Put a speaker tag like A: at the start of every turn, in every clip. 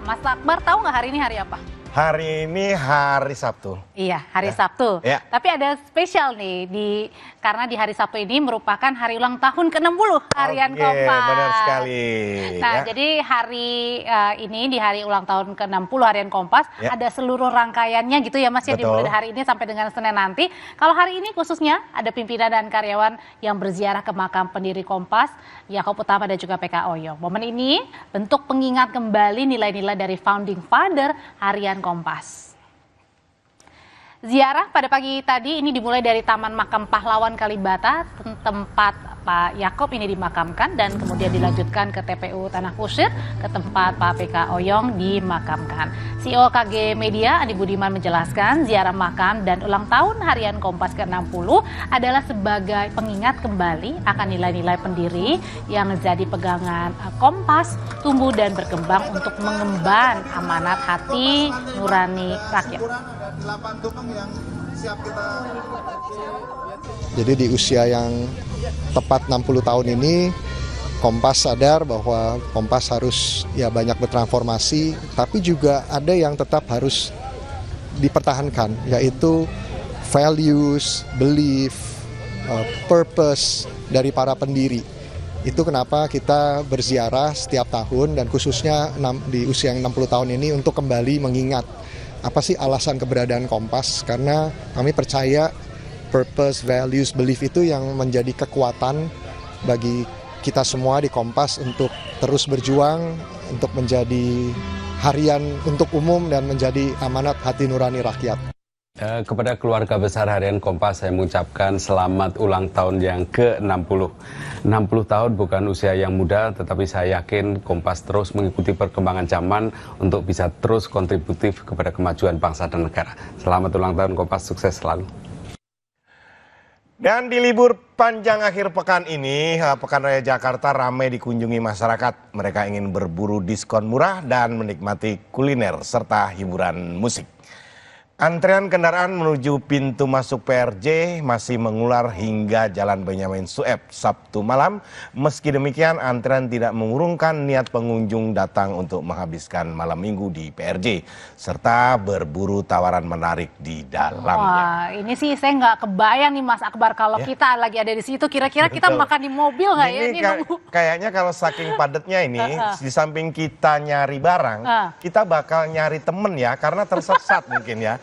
A: Mas Akbar tahu nggak hari ini hari apa?
B: Hari ini hari Sabtu.
A: Iya, hari Sabtu.
B: Ya.
A: Tapi ada spesial nih karena di hari Sabtu ini merupakan hari ulang tahun ke-60 Harian Kompas.
B: Benar sekali.
A: Nah, jadi hari ini di hari ulang tahun ke-60 Harian Kompas ada seluruh rangkaiannya gitu ya Mas ya, dimulai dari hari ini sampai dengan Senin nanti. Kalau hari ini khususnya ada pimpinan dan karyawan yang berziarah ke makam pendiri Kompas, Yaakob Utama dan juga PK Oyong. Momen ini bentuk pengingat kembali nilai-nilai dari founding father Harian Kompas. Ziarah pada pagi tadi ini dimulai dari Taman Makam Pahlawan Kalibata, tempat Pak Yaakob ini dimakamkan, dan kemudian dilanjutkan ke TPU Tanah Kusir, ke tempat Pak PK Oyong dimakamkan. CEO KG Media Andi Budiman menjelaskan ziarah makam dan ulang tahun Harian Kompas ke-60 adalah sebagai pengingat kembali akan nilai-nilai pendiri yang jadi pegangan Kompas tumbuh dan berkembang untuk mengemban amanat hati nurani rakyat.
C: Jadi di usia yang tepat 60 tahun ini, Kompas sadar bahwa Kompas harus banyak bertransformasi, tapi juga ada yang tetap harus dipertahankan, yaitu values, belief, purpose dari para pendiri. Itu kenapa kita berziarah setiap tahun, dan khususnya di usia yang 60 tahun ini untuk kembali mengingat apa sih alasan keberadaan Kompas, karena kami percaya purpose, values, belief itu yang menjadi kekuatan bagi kita semua di Kompas untuk terus berjuang, untuk menjadi harian untuk umum dan menjadi amanat hati nurani rakyat.
D: Kepada keluarga besar Harian Kompas, saya mengucapkan selamat ulang tahun yang ke-60. 60 tahun bukan usia yang muda, tetapi saya yakin Kompas terus mengikuti perkembangan zaman untuk bisa terus kontributif kepada kemajuan bangsa dan negara. Selamat ulang tahun Kompas, sukses selalu.
B: Dan di libur panjang akhir pekan ini, Pekan Raya Jakarta ramai dikunjungi masyarakat. Mereka ingin berburu diskon murah dan menikmati kuliner serta hiburan musik. Antrean kendaraan menuju pintu masuk PRJ masih mengular hingga Jalan Benyamin Sueb Sabtu malam. Meski demikian, antrean tidak mengurungkan niat pengunjung datang untuk menghabiskan malam minggu di PRJ serta berburu tawaran menarik di dalamnya.
A: Wah, ini sih saya nggak kebayang nih Mas Akbar, kalau kita lagi ada di situ, kira-kira kita makan di mobil nggak ya? Ini
B: kayaknya kalau saking padatnya ini, di samping kita nyari barang, kita bakal nyari temen ya, karena tersesat mungkin ya.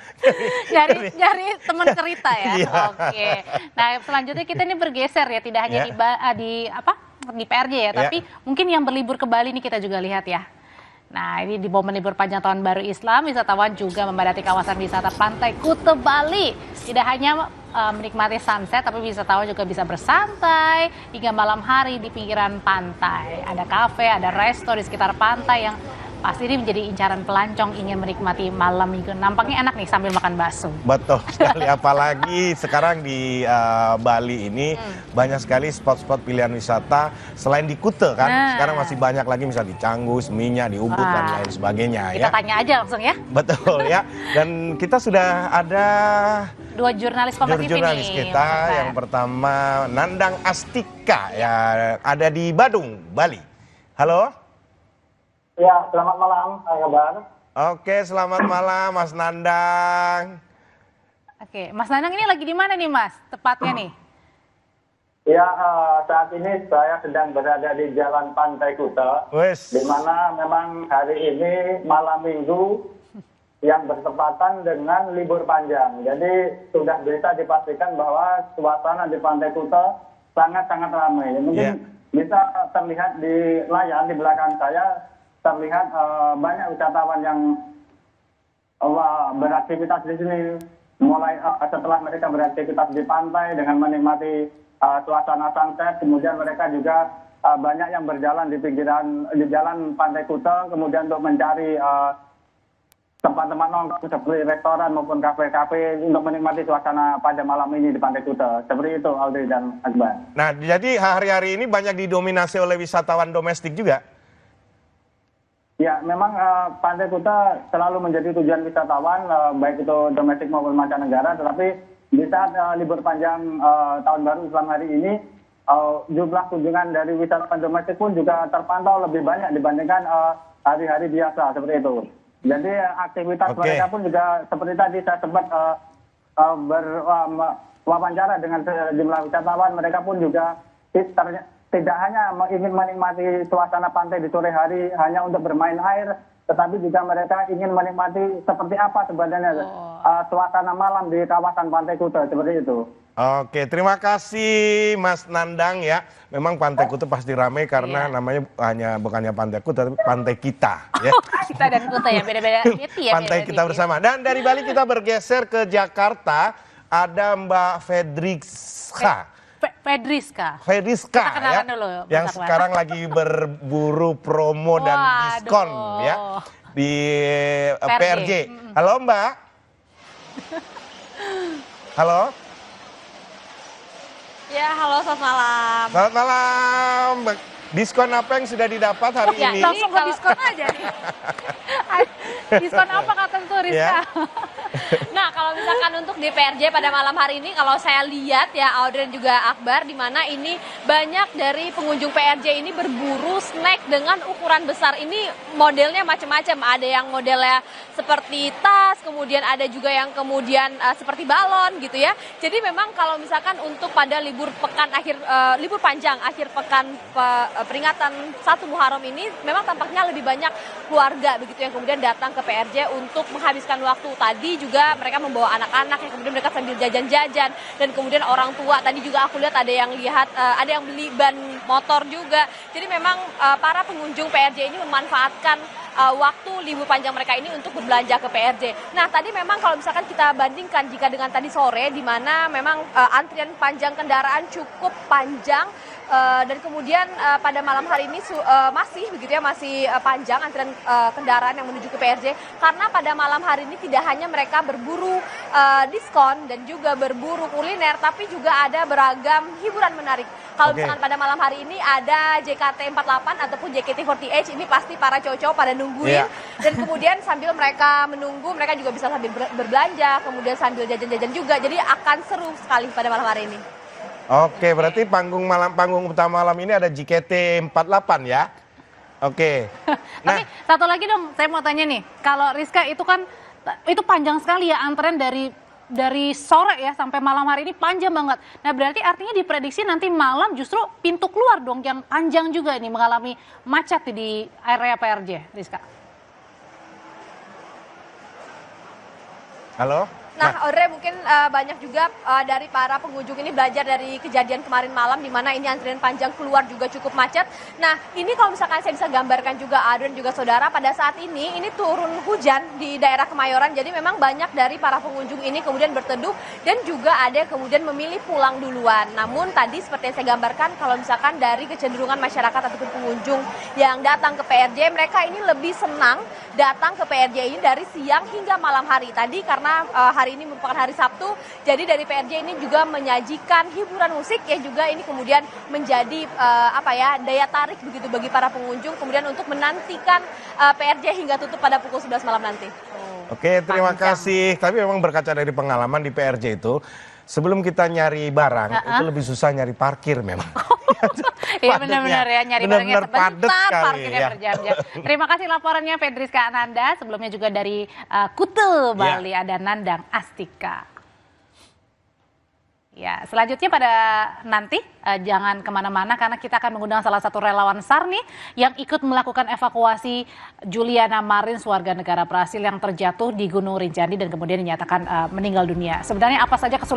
A: Nyari teman cerita ya. Oke. Nah, selanjutnya kita ini bergeser ya, tidak hanya di PRJ ya, tapi mungkin yang berlibur ke Bali ini kita juga lihat ya. Nah, ini di momen libur panjang tahun baru Islam, wisatawan juga memadati kawasan wisata Pantai Kuta Bali. Tidak hanya menikmati sunset, tapi wisatawan juga bisa bersantai hingga malam hari di pinggiran pantai. Ada kafe, ada resto di sekitar pantai yang pasti ini menjadi incaran pelancong ingin menikmati malam minggu. Nampaknya enak nih sambil makan bakso.
B: Betul sekali, apalagi sekarang di Bali ini banyak sekali spot-spot pilihan wisata selain di Kuta kan. Sekarang masih banyak lagi, misalnya di Canggu, Seminyak, di Ubud dan lain sebagainya.
A: Kita tanya aja langsung ya.
B: Betul ya. Dan kita sudah ada
A: dua jurnalis Kompas TV nih.
B: Kita yang pertama Nandang Astika ya, ada di Badung, Bali. Halo.
E: Ya, selamat malam, apa kabar?
B: Oke, selamat malam Mas Nandang.
A: Oke, Mas Nandang ini lagi di mana nih Mas, tepatnya nih?
E: Ya, saat ini saya sedang berada di Jalan Pantai Kuta, di mana memang hari ini malam minggu yang bertepatan dengan libur panjang. Jadi sudah bisa dipastikan bahwa suasana di Pantai Kuta sangat-sangat ramai. Mungkin bisa terlihat di layar di belakang saya, terlihat banyak wisatawan yang beraktivitas di sini. Mulai setelah mereka beraktivitas di pantai dengan menikmati suasana sunset, kemudian mereka juga banyak yang berjalan di jalan Pantai Kuta, kemudian untuk mencari tempat-tempat nongkrong seperti restoran maupun kafe-kafe untuk menikmati suasana pada malam ini di Pantai Kuta. Seperti itu, Audrey dan Akbar.
B: Nah, jadi hari-hari ini banyak didominasi oleh wisatawan domestik juga?
E: Ya, memang Pantai Kuta selalu menjadi tujuan wisatawan, baik itu domestik maupun mancanegara. Tetapi di saat libur panjang tahun baru Islam hari ini, jumlah kunjungan dari wisatawan domestik pun juga terpantau lebih banyak dibandingkan hari-hari biasa seperti itu. Jadi aktivitas mereka pun juga seperti tadi saya sempat berwawancara dengan sejumlah wisatawan, mereka pun juga tidak hanya ingin menikmati suasana pantai di sore hari hanya untuk bermain air, tetapi juga mereka ingin menikmati seperti apa sebenarnya suasana malam di kawasan Pantai Kuta seperti itu.
B: Oke, terima kasih Mas Nandang ya. Memang Pantai Kuta pasti ramai karena namanya bukannya Pantai Kuta, tapi Pantai Kita. Ya.
A: Kita dan Kuta ya, beda-beda.
B: Pantai kita bersama. Dan dari Bali kita bergeser ke Jakarta, ada Mbak Fedriska.
A: Fedriska
B: ya,
A: dulu,
B: yang sekarang lagi berburu promo dan diskon ya di PRJ. Halo Mbak. Halo.
F: Ya, halo, selamat malam.
B: Selamat malam. Diskon apa yang sudah didapat hari ini?
A: Langsung ke diskon aja nih. Diskon apa kata Rizka?
B: Ya.
F: Nah, kalau misalkan untuk di PRJ pada malam hari ini, kalau saya lihat ya Audrey dan juga Akbar, di mana ini banyak dari pengunjung PRJ ini berburu snack dengan ukuran besar. Ini modelnya macam-macam. Ada yang modelnya seperti tas, kemudian ada juga yang kemudian seperti balon gitu ya. Jadi memang kalau misalkan untuk pada libur panjang akhir pekan peringatan 1 Muharram ini, memang tampaknya lebih banyak keluarga begitu yang kemudian datang ke PRJ untuk menghabiskan waktu. Tadi juga mereka membawa anak-anak yang kemudian mereka sambil jajan-jajan, dan kemudian orang tua tadi juga aku lihat ada yang beli ban motor juga. Jadi memang para pengunjung PRJ ini memanfaatkan waktu libur panjang mereka ini untuk berbelanja ke PRJ. Nah, tadi memang kalau misalkan kita bandingkan jika dengan tadi sore, di mana memang antrian panjang kendaraan cukup panjang, dan kemudian pada malam hari ini masih panjang antrian kendaraan yang menuju ke PRJ, karena pada malam hari ini tidak hanya mereka berburu diskon dan juga berburu kuliner, tapi juga ada beragam hiburan menarik. Kalau misalkan pada malam hari ini ada JKT48 ataupun JKT48, ini pasti para cowok-cowok pada nungguin, dan kemudian sambil mereka menunggu, mereka juga bisa sambil berbelanja, kemudian sambil jajan-jajan juga. Jadi akan seru sekali pada malam hari ini.
B: Oke, berarti panggung utama malam ini ada JKT48 ya? Oke. Nah,
A: tapi satu lagi dong, saya mau tanya nih, kalau Rizka itu kan itu panjang sekali ya antrean dari sore ya sampai malam hari ini panjang banget. Nah, berarti artinya diprediksi nanti malam justru pintu keluar dong yang panjang juga ini mengalami macet di area PRJ, Rizka.
B: halo?
F: Nah, Audrey, mungkin banyak juga dari para pengunjung ini belajar dari kejadian kemarin malam, di mana ini antrian panjang keluar juga cukup macet. Nah, ini kalau misalkan saya bisa gambarkan juga Audrey dan juga saudara, pada saat ini turun hujan di daerah Kemayoran. Jadi memang banyak dari para pengunjung ini kemudian berteduh, dan juga ada yang kemudian memilih pulang duluan. Namun tadi seperti yang saya gambarkan, kalau misalkan dari kecenderungan masyarakat ataupun pengunjung yang datang ke PRJ, mereka ini lebih senang datang ke PRJ ini dari siang hingga malam hari. Tadi karena hari ini merupakan hari Sabtu, jadi dari PRJ ini juga menyajikan hiburan musik yang juga ini kemudian menjadi daya tarik begitu bagi para pengunjung kemudian untuk menantikan PRJ hingga tutup pada pukul 11 malam nanti.
B: Oke, terima kasih. Tapi memang berkaca dari pengalaman di PRJ itu, sebelum kita nyari barang, itu lebih susah nyari parkir memang.
A: Iya benar-benar ya, nyari barangnya sebentar, parkirnya
B: ya.
A: berjam-jam. Terima kasih laporannya Fedriska Ananda, sebelumnya juga dari Kuta, Bali ada Nandang Astika. Ya, selanjutnya pada nanti jangan kemana-mana karena kita akan mengundang salah satu relawan SAR nih yang ikut melakukan evakuasi Juliana Marins, warga negara Brasil yang terjatuh di Gunung Rinjani dan kemudian dinyatakan meninggal dunia. Sebenarnya apa saja kesulitan